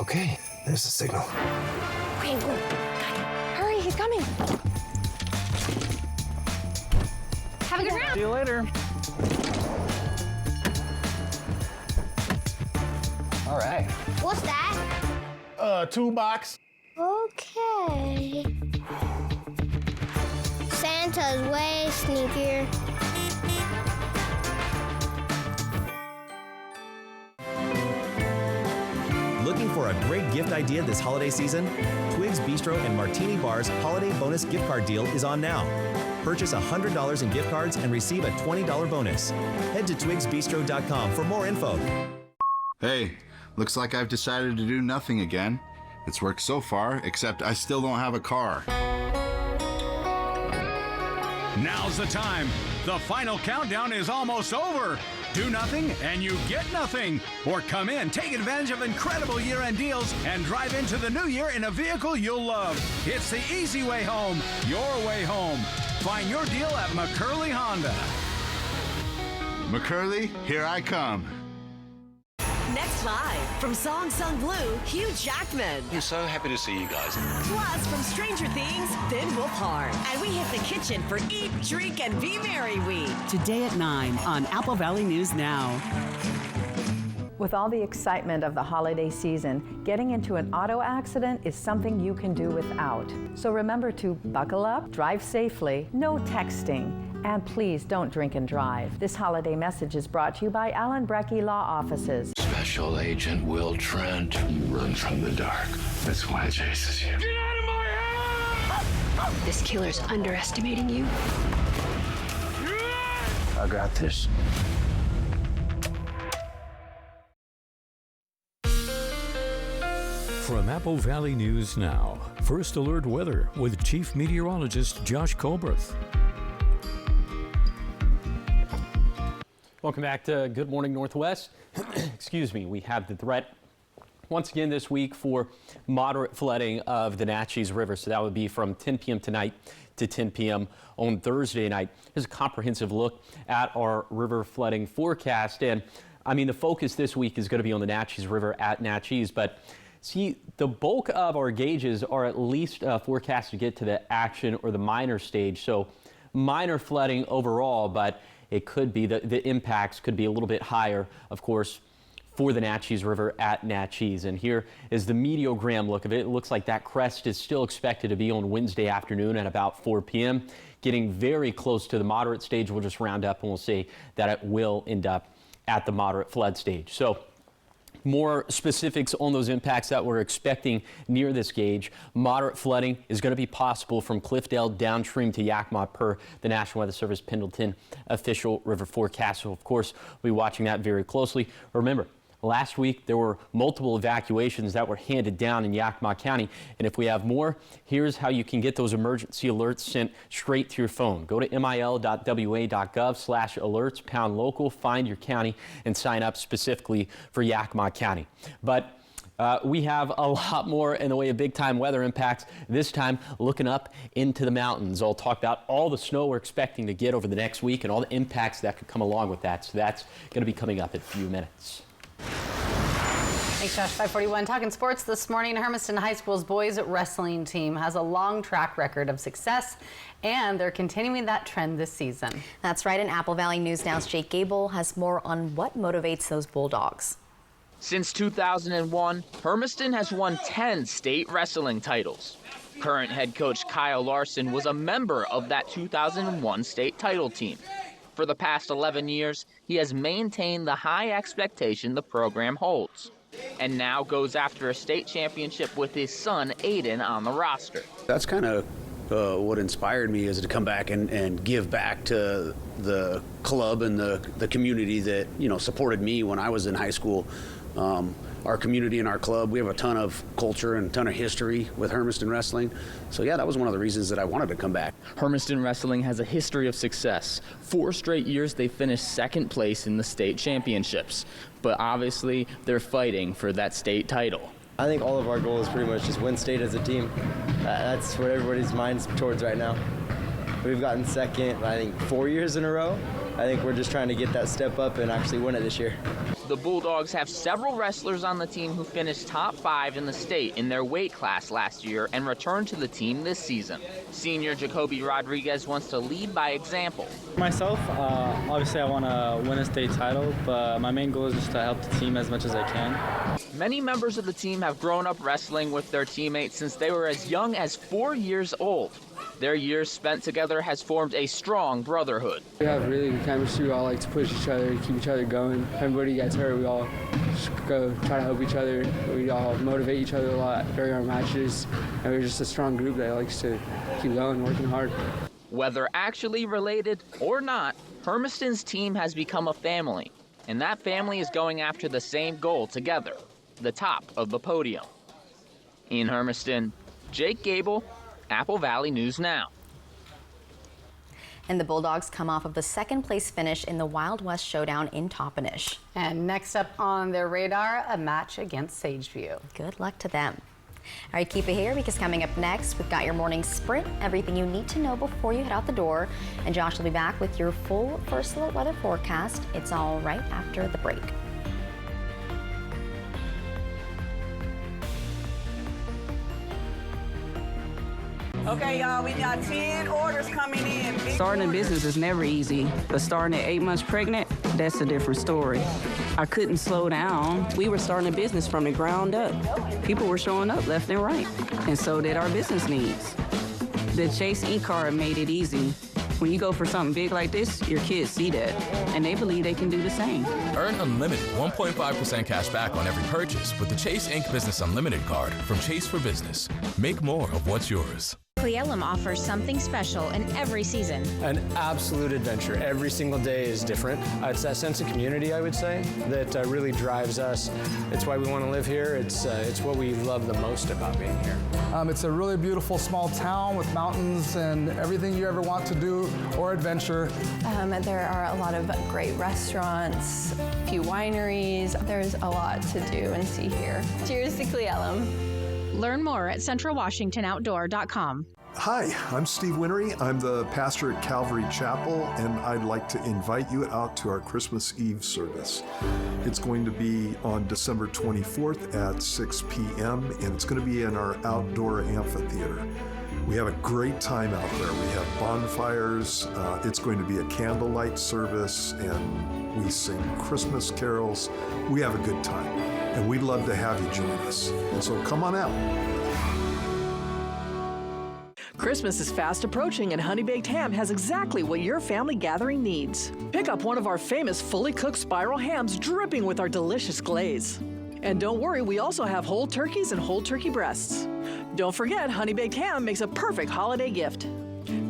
S10: Okay, there's the signal.
S8: Wait, hurry, he's coming.
S3: Have a good round.
S26: See you later.
S10: All right.
S15: What's that?
S10: Toolbox.
S15: Okay. Santa's way sneakier.
S13: Looking for a great gift idea this holiday season? Twigs Bistro and Martini Bar's Holiday Bonus Gift Card Deal is on now. Purchase $100 in gift cards and receive a $20 bonus. Head to twigsbistro.com for more info.
S27: Hey, looks like I've decided to do nothing again. It's worked so far, except I still don't have a car.
S28: Now's the time. The final countdown is almost over. Do nothing and you get nothing. Or come in, take advantage of incredible year-end deals, and drive into the new year in a vehicle you'll love. It's the easy way home, your way home. Find your deal at McCurley Honda.
S27: McCurley, here I come.
S6: Next live from Song Sung Blue, Hugh Jackman.
S7: I'm so happy to see you guys.
S6: Plus from Stranger Things, Finn Wolfhard. And we hit the kitchen for Eat, Drink, and Be Merry Week.
S11: Today at 9 on Apple Valley News Now.
S8: With all the excitement of the holiday season, getting into an auto accident is something you can do without. So remember to buckle up, drive safely, no texting, and please don't drink and drive. This holiday message is brought to you by Allen Brecky Law Offices.
S7: Special Agent Will Trent. You run from the dark. That's why it chases you. Get out of my house!
S12: This killer's underestimating you.
S7: I got this.
S1: From Apple Valley News Now, First Alert Weather with Chief Meteorologist Josh Colbreth.
S2: Welcome back to Good Morning Northwest. Excuse me, we have the threat once again this week for moderate flooding of the Natchez River. So that would be from 10 p.m. tonight to 10 p.m. on Thursday night. Here's a comprehensive look at our river flooding forecast. And I mean, the focus this week is going to be on the Natchez River at Natchez, but see, the bulk of our gauges are at least forecast to get to the action or the minor stage. So minor flooding overall, but it could be the impacts could be a little bit higher, of course, for the Natchez River at Natchez. And here is the meteogram look of it. It looks like that crest is still expected to be on Wednesday afternoon at about 4 p.m. Getting very close to the moderate stage. We'll just round up and we'll see that it will end up at the moderate flood stage. So more specifics on those impacts that we're expecting near this gauge. Moderate flooding is going to be possible from Cliffdale downstream to Yakima per the National Weather Service Pendleton official river forecast. So, of course, we'll be watching that very closely. Remember, last week there were multiple evacuations that were handed down in Yakima County. And if we have more, here's how you can get those emergency alerts sent straight to your phone. Go to mil.wa.gov/alerts, pound local, find your county, and sign up specifically for Yakima County. But we have a lot more in the way of big-time weather impacts, this time looking up into the mountains. I'll talk about all the snow we're expecting to get over the next week and all the impacts that could come along with that. So that's going to be coming up in a few minutes.
S3: Thanks, Josh. 541. Talking sports this morning. Hermiston High School's boys wrestling team has a long track record of success, and they're continuing that trend this season.
S4: That's right. And Apple Valley News Now's Jake Gable has more on what motivates those Bulldogs.
S14: Since 2001, Hermiston has won 10 state wrestling titles. Current head coach Kyle Larson was a member of that 2001 state title team. For the past 11 years, he has maintained the high expectation the program holds, and now goes after a state championship with his son, Aiden, on the roster.
S16: That's kind of what inspired me, is to come back and give back to the club and the community that, you know, supported me when I was in high school. Our community and our club, we have a ton of culture and a ton of history with Hermiston Wrestling. So yeah, that was one of the reasons that I wanted to come back.
S17: Hermiston Wrestling has a history of success. 4 straight years they finished second place in the state championships. But obviously they're fighting for that state title.
S18: I think all of our goals is pretty much just win state as a team. That's what everybody's mind's towards right now. We've gotten second, I think, 4 years in a row. I think we're just trying to get that step up and actually win it this year.
S14: The Bulldogs have several wrestlers on the team who finished top 5 in the state in their weight class last year and returned to the team this season. Senior Jacoby Rodriguez wants to lead by example.
S20: Myself, obviously I want to win a state title, but my main goal is just to help the team as much as I can.
S14: Many members of the team have grown up wrestling with their teammates since they were as young as 4 years old. Their years spent together has formed a strong brotherhood.
S29: We have really good chemistry. We all like to push each other, keep each other going. If everybody gets hurt, we all just go try to help each other. We all motivate each other a lot during our matches. And we're just a strong group that likes to keep going, working hard.
S14: Whether actually related or not, Hermiston's team has become a family. And that family is going after the same goal together, the top of the podium. In Hermiston, Jake Gable, Apple Valley News Now.
S4: And the Bulldogs come off of the second place finish in the Wild West Showdown in Toppenish.
S3: And next up on their radar, a match against Sageview.
S4: Good luck to them. All right, keep it here because coming up next, we've got your morning sprint, everything you need to know before you head out the door. And Josh will be back with your full First Alert weather forecast. It's all right after the break.
S5: Okay, y'all, we got 10 orders coming in.
S9: Starting a business is never easy, but starting at 8 months pregnant, that's a different story. I couldn't slow down. We were starting a business from the ground up. People were showing up left and right, and so did our business needs. The Chase e-card made it easy. When you go for something big like this, your kids see that, and they believe they can do the same.
S19: Earn unlimited 1.5% cash back on every purchase with the Chase Ink Business Unlimited card from Chase for Business. Make more of what's yours.
S21: Cle Elum offers something special in every season.
S10: An absolute adventure. Every single day is different. It's that sense of community, I would say, that really drives us. It's why we want to live here. It's what we love the most about being here.
S22: It's a really beautiful small town with mountains and everything you ever want to do or adventure.
S23: There are a lot of great restaurants, a few wineries. There's a lot to do and see here. Cheers to Cle Elum.
S21: Learn more at centralwashingtonoutdoor.com.
S24: Hi, I'm Steve Winnery. I'm the pastor at Calvary Chapel, and I'd like to invite you out to our Christmas Eve service. It's going to be on December 24th at 6 p.m., and it's going to be in our outdoor amphitheater. We have a great time out there. We have bonfires. It's going to be a candlelight service, and we sing Christmas carols. We have a good time, and we'd love to have you join us. And so come on out.
S25: Christmas is fast approaching, and Honey Baked Ham has exactly what your family gathering needs. Pick up one of our famous fully cooked spiral hams dripping with our delicious glaze. And don't worry, we also have whole turkeys and whole turkey breasts. Don't forget, Honey Baked Ham makes a perfect holiday gift.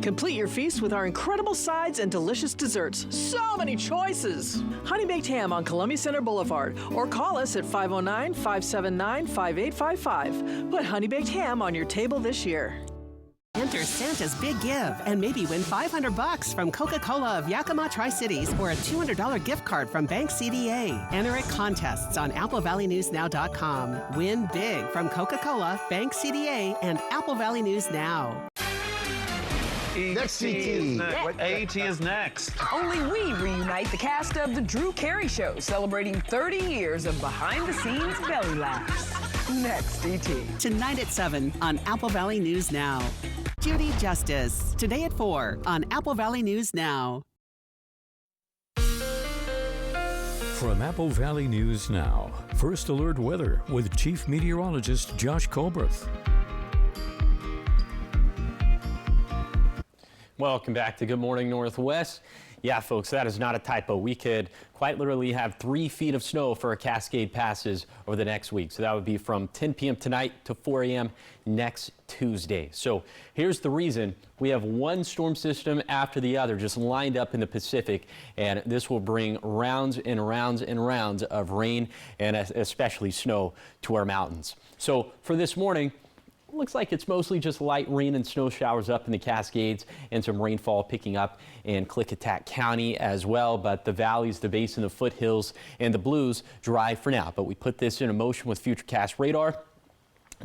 S25: Complete your feast with our incredible sides and delicious desserts. So many choices! Honey Baked Ham on Columbia Center Boulevard, or call us at 509-579-5855. Put Honey Baked Ham on your table this year.
S26: Enter Santa's Big Give and maybe win $500 from Coca-Cola of Yakima Tri-Cities or a $200 gift card from Bank CDA. Enter at contests on AppleValleyNewsNow.com. Win big from Coca-Cola, Bank CDA, and Apple Valley News Now.
S30: Next CT. AT is next.
S5: Only we reunite the cast of The Drew Carey Show, celebrating 30 years of behind-the-scenes belly laughs. Next, ET.
S26: Tonight at 7 on Apple Valley News Now. Judy Justice. Today at 4 on Apple Valley News Now.
S1: From Apple Valley News Now, First Alert Weather with Chief Meteorologist Josh Colberth.
S2: Welcome back to Good Morning Northwest. Yeah, folks, that is not a typo. We could quite literally have 3 feet of snow for our Cascade passes over the next week. So that would be from 10 p.m. tonight to 4 a.m. next Tuesday. So here's the reason. We have one storm system after the other just lined up in the Pacific, and this will bring rounds and rounds and rounds of rain and especially snow to our mountains. So for this morning, looks like it's mostly just light rain and snow showers up in the Cascades and some rainfall picking up in Klickitat County as well. But the valleys, the basin, the foothills, and the blues dry for now. But we put this in motion with Futurecast radar.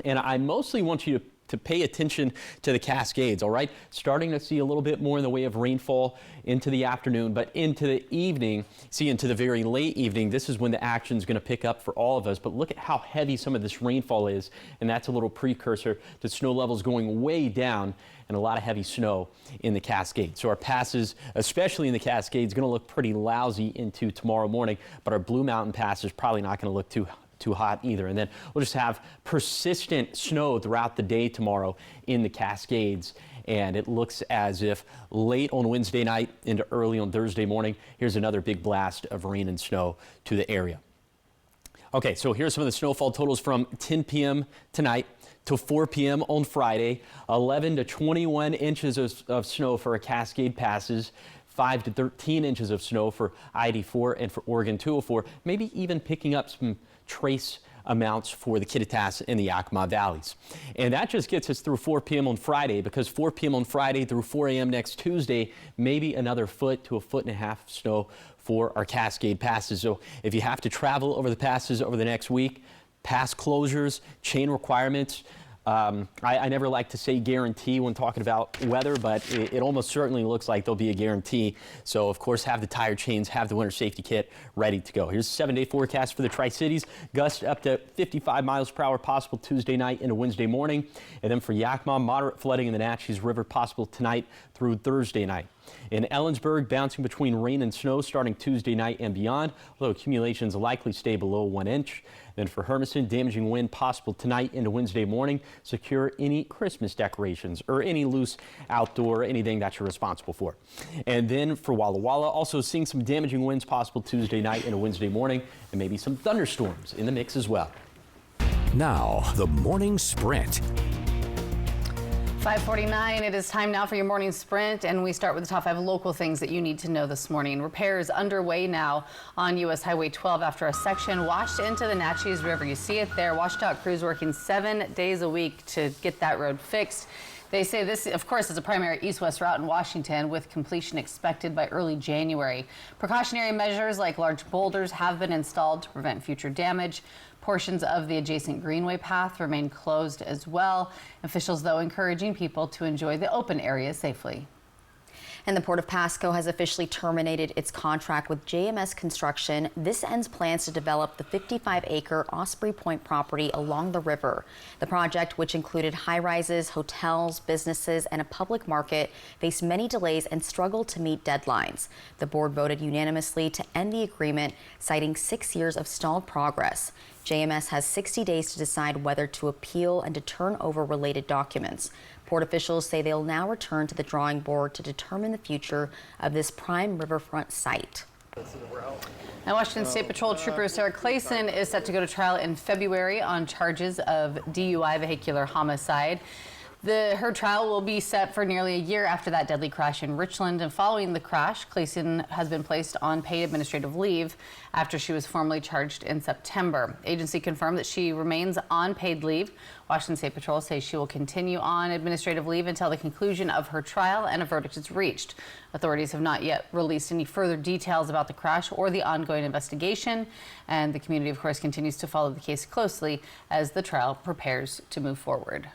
S2: And I mostly want you to pay attention to the Cascades, all right? Starting to see a little bit more in the way of rainfall into the afternoon, but into the evening, into the very late evening, this is when the action is going to pick up for all of us. But look at how heavy some of this rainfall is, and that's a little precursor to snow levels going way down and a lot of heavy snow in the Cascades. So our passes, especially in the Cascades, going to look pretty lousy into tomorrow morning, but our Blue Mountain Pass is probably not going to look too hot either. And then we'll just have persistent snow throughout the day tomorrow in the Cascades. And it looks as if late on Wednesday night into early on Thursday morning, here's another big blast of rain and snow to the area. Okay, so here's some of the snowfall totals from 10 p.m. tonight to 4 p.m. on Friday. 11 to 21 inches of snow for our Cascade passes. 5 to 13 inches of snow for I-84 and for Oregon 204. Maybe even picking up some trace amounts for the Kittitas and the Yakima valleys. And that just gets us through 4 p.m. on Friday, because 4 p.m. on Friday through 4 a.m. next Tuesday, maybe another foot to a foot and a half of snow for our Cascade passes. So if you have to travel over the passes over the next week, pass closures, chain requirements, I never like to say guarantee when talking about weather, but it almost certainly looks like there'll be a guarantee. So, of course, have the tire chains, have the winter safety kit ready to go. Here's a 7-day forecast for the Tri-Cities. Gusts up to 55 miles per hour possible Tuesday night into Wednesday morning. And then for Yakima, moderate flooding in the Natchez River possible tonight through Thursday night. In Ellensburg, bouncing between rain and snow starting Tuesday night and beyond, although accumulations likely stay below 1 inch. Then for Hermiston, damaging wind possible tonight into Wednesday morning. Secure any Christmas decorations or any loose outdoor anything that you're responsible for. And then for Walla Walla, also seeing some damaging winds possible Tuesday night into Wednesday morning, and maybe some thunderstorms in the mix as well.
S1: Now, the morning sprint.
S3: 5:49, it is time now for your morning sprint, and we start with the top 5 local things that you need to know this morning. Repairs underway now on U.S. Highway 12 after a section washed into the Natchez River. You see it there, washed out crews working 7 days a week to get that road fixed. They say this, of course, is a primary east-west route in Washington with completion expected by early January. Precautionary measures like large boulders have been installed to prevent future damage. Portions of the adjacent Greenway path remain closed as well. Officials, though, encouraging people to enjoy the open areas safely.
S4: And the Port of Pasco has officially terminated its contract with JMS Construction. This ends plans to develop the 55-acre Osprey Point property along the river. The project, which included high-rises, hotels, businesses, and a public market, faced many delays and struggled to meet deadlines. The board voted unanimously to end the agreement, citing 6 years of stalled progress. JMS has 60 days to decide whether to appeal and to turn over related documents. Port officials say they'll now return to the drawing board to determine the future of this prime riverfront site.
S3: Now, Washington State Patrol Trooper Sarah Clayson is set to go to trial in February on charges of DUI vehicular homicide. Her trial will be set for nearly a year after that deadly crash in Richland. And following the crash, Clayson has been placed on paid administrative leave after she was formally charged in September. Agency confirmed that she remains on paid leave. Washington State Patrol says she will continue on administrative leave until the conclusion of her trial and a verdict is reached. Authorities have not yet released any further details about the crash or the ongoing investigation. And the community, of course, continues to follow the case closely as the trial prepares to move forward.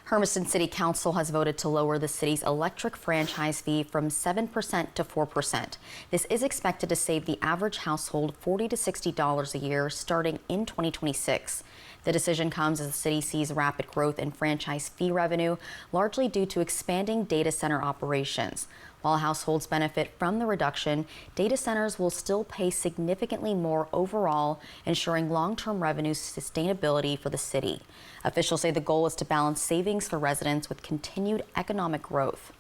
S4: Hermiston City Council has voted to lower the city's electric franchise fee from 7% to 4%. This is expected to save the average household $40 to $60 a year starting in 2026. The decision comes as the city sees rapid growth in franchise fee revenue, largely due to expanding data center operations. While households benefit from the reduction, data centers will still pay significantly more overall, ensuring long-term revenue sustainability for the city. Officials say the goal is to balance savings for residents with continued economic growth.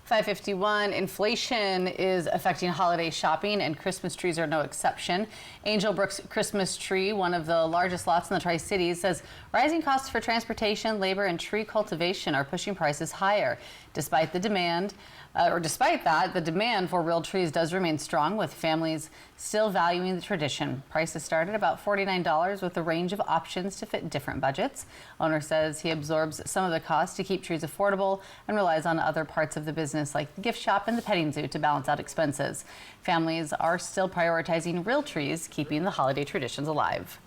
S3: 5:51, inflation is affecting holiday shopping, and Christmas trees are no exception. Angel Brooks Christmas Tree, one of the largest lots in the Tri-Cities, says rising costs for transportation, labor, and tree cultivation are pushing prices higher. Despite that, the demand for real trees does remain strong, with families still valuing the tradition. Prices start at about $49 with a range of options to fit different budgets. Owner says he absorbs some of the cost to keep trees affordable and relies on other parts of the business like the gift shop and the petting zoo to balance out expenses. Families are still prioritizing real trees, keeping the holiday traditions alive.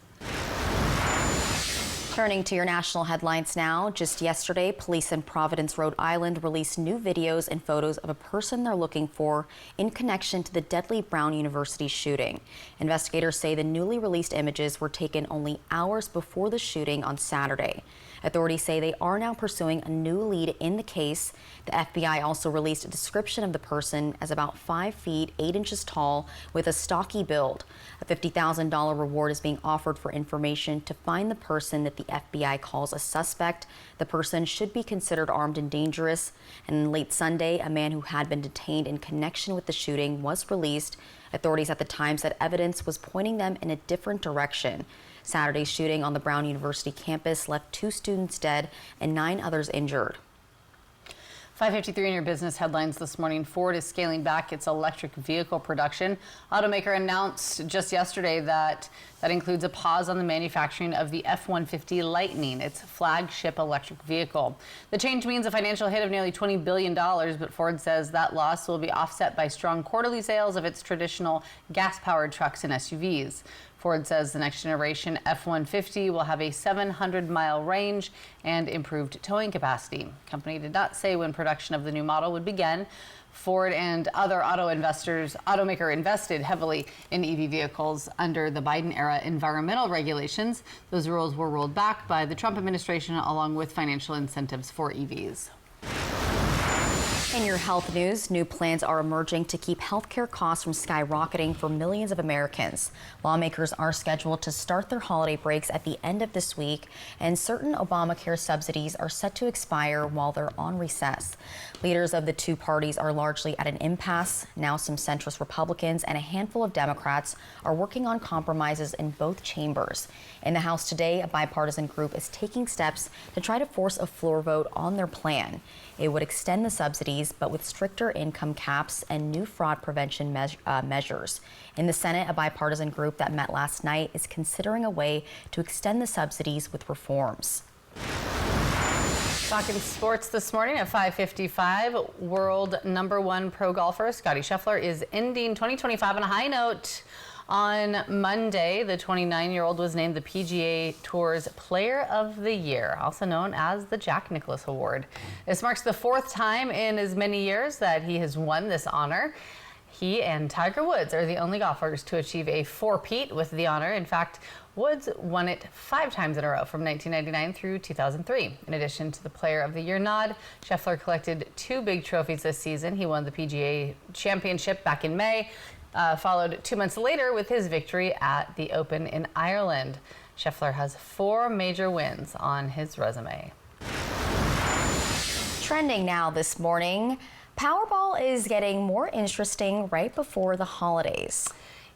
S4: Turning to your national headlines now. Just yesterday, police in Providence, Rhode Island released new videos and photos of a person they're looking for in connection to the deadly Brown University shooting. Investigators say the newly released images were taken only hours before the shooting on Saturday. Authorities say they are now pursuing a new lead in the case. The FBI also released a description of the person as about 5 feet 8 inches tall with a stocky build. A $50,000 reward is being offered for information to find the person that the FBI calls a suspect. The person should be considered armed and dangerous. And late Sunday, a man who had been detained in connection with the shooting was released. Authorities at the time said evidence was pointing them in a different direction. Saturday's shooting on the Brown University campus left 2 students dead and 9 others injured.
S3: 5:53 in your business headlines this morning. Ford is scaling back its electric vehicle production. Automaker announced just yesterday that includes a pause on the manufacturing of the F-150 Lightning, its flagship electric vehicle. The change means a financial hit of nearly $20 billion, but Ford says that loss will be offset by strong quarterly sales of its traditional gas-powered trucks and SUVs. Ford says the next generation F-150 will have a 700-mile range and improved towing capacity. The company did not say when production of the new model would begin. Ford and other automaker invested heavily in EV vehicles under the Biden-era environmental regulations. Those rules were rolled back by the Trump administration, along with financial incentives for EVs.
S4: In your health news, new plans are emerging to keep healthcare costs from skyrocketing for millions of Americans. Lawmakers are scheduled to start their holiday breaks at the end of this week, and certain Obamacare subsidies are set to expire while they're on recess. Leaders of the two parties are largely at an impasse. Now some centrist Republicans and a handful of Democrats are working on compromises in both chambers. In the House today, a bipartisan group is taking steps to try to force a floor vote on their plan. It would extend the subsidies, but with stricter income caps and new fraud prevention measures. In the Senate, a bipartisan group that met last night is considering a way to extend the subsidies with reforms.
S3: Talking sports this morning at 5:55, world #1 pro golfer Scottie Scheffler is ending 2025 on a high note. On Monday, the 29-year-old was named the PGA Tour's Player of the Year, also known as the Jack Nicklaus Award. This marks the 4th time in as many years that he has won this honor. He and Tiger Woods are the only golfers to achieve a four-peat with the honor. In fact, Woods won it 5 times in a row from 1999 through 2003. In addition to the Player of the Year nod, Scheffler collected 2 big trophies this season. He won the PGA Championship back in May, followed 2 months later with his victory at the Open in Ireland. Scheffler has 4 major wins on his resume.
S4: Trending now this morning, Powerball is getting more interesting right before the holidays.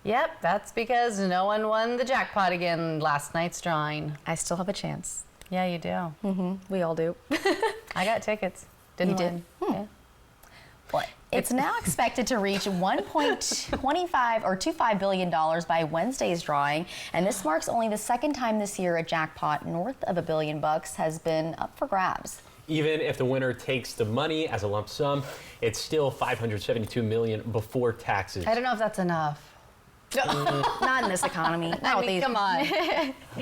S3: Yep, that's because no one won the jackpot again last night's drawing.
S4: I still have a chance.
S3: Yeah, you do.
S4: We all do.
S3: I got tickets. Didn't
S4: You
S3: win.
S4: did?
S3: Yeah.
S4: What? It's now expected to reach $1.25 billion by Wednesday's drawing, and this marks only the 2nd time this year a jackpot north of $1 billion has been up for grabs.
S2: Even if the winner takes the money as a lump sum, it's still $572 million before taxes.
S3: I don't know if that's enough.
S4: Not in this economy.
S3: I mean, come on.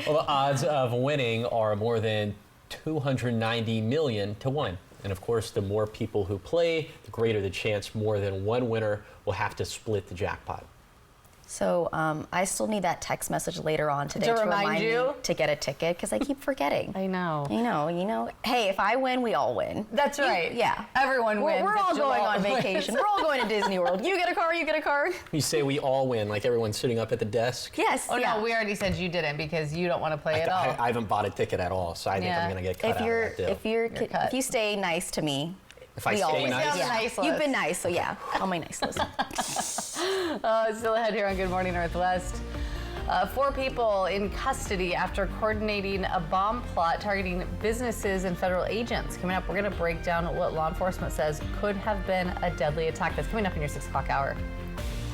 S2: Well, the odds of winning are more than 290 million to 1. And of course, the more people who play, the greater the chance more than one winner will have to split the jackpot.
S4: So I still need that text message later on today to remind you to get a ticket, because I keep forgetting.
S3: I know.
S4: You know. Hey, if I win, we all win.
S3: That's right.
S4: Yeah.
S3: Everyone wins.
S4: We're all going on vacation. We're all going to Disney World. You get a car, you get a car.
S2: You say we all win, like everyone's sitting up at the desk?
S4: Yes.
S3: Oh, no, we already said you didn't because you don't want to play at all.
S2: I haven't bought a ticket at all, so I think I'm going to get cut out of that deal.
S4: If you stay nice to me,
S2: if I stay nice?
S4: Yeah. You've been nice, so yeah, on my nice list.
S3: Still ahead here on Good Morning Northwest. 4 people in custody after coordinating a bomb plot targeting businesses and federal agents. Coming up, we're going to break down what law enforcement says could have been a deadly attack. That's coming up in your 6 o'clock hour.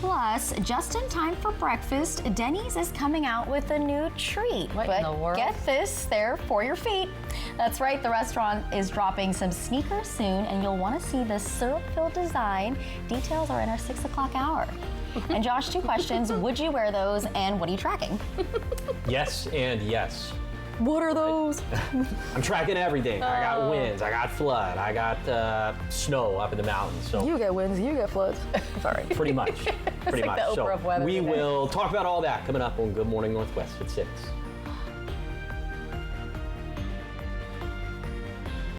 S4: Plus, just in time for breakfast, Denny's is coming out with a new treat.
S3: What in the world?
S4: Get this, they're for your feet. That's right, the restaurant is dropping some sneakers soon, and you'll want to see the syrup-filled design. Details are in our 6 o'clock hour. And Josh, 2 questions. Would you wear those, and what are you tracking?
S2: Yes and yes.
S4: What are those?
S2: I'm tracking everything. I got winds, I got flood, I got snow up in the mountains. So
S4: you get winds, you get floods. Sorry.
S2: Pretty much. Pretty much.
S3: The Oprah of weather
S2: we
S3: today.
S2: will talk about all that coming up on Good Morning Northwest at 6.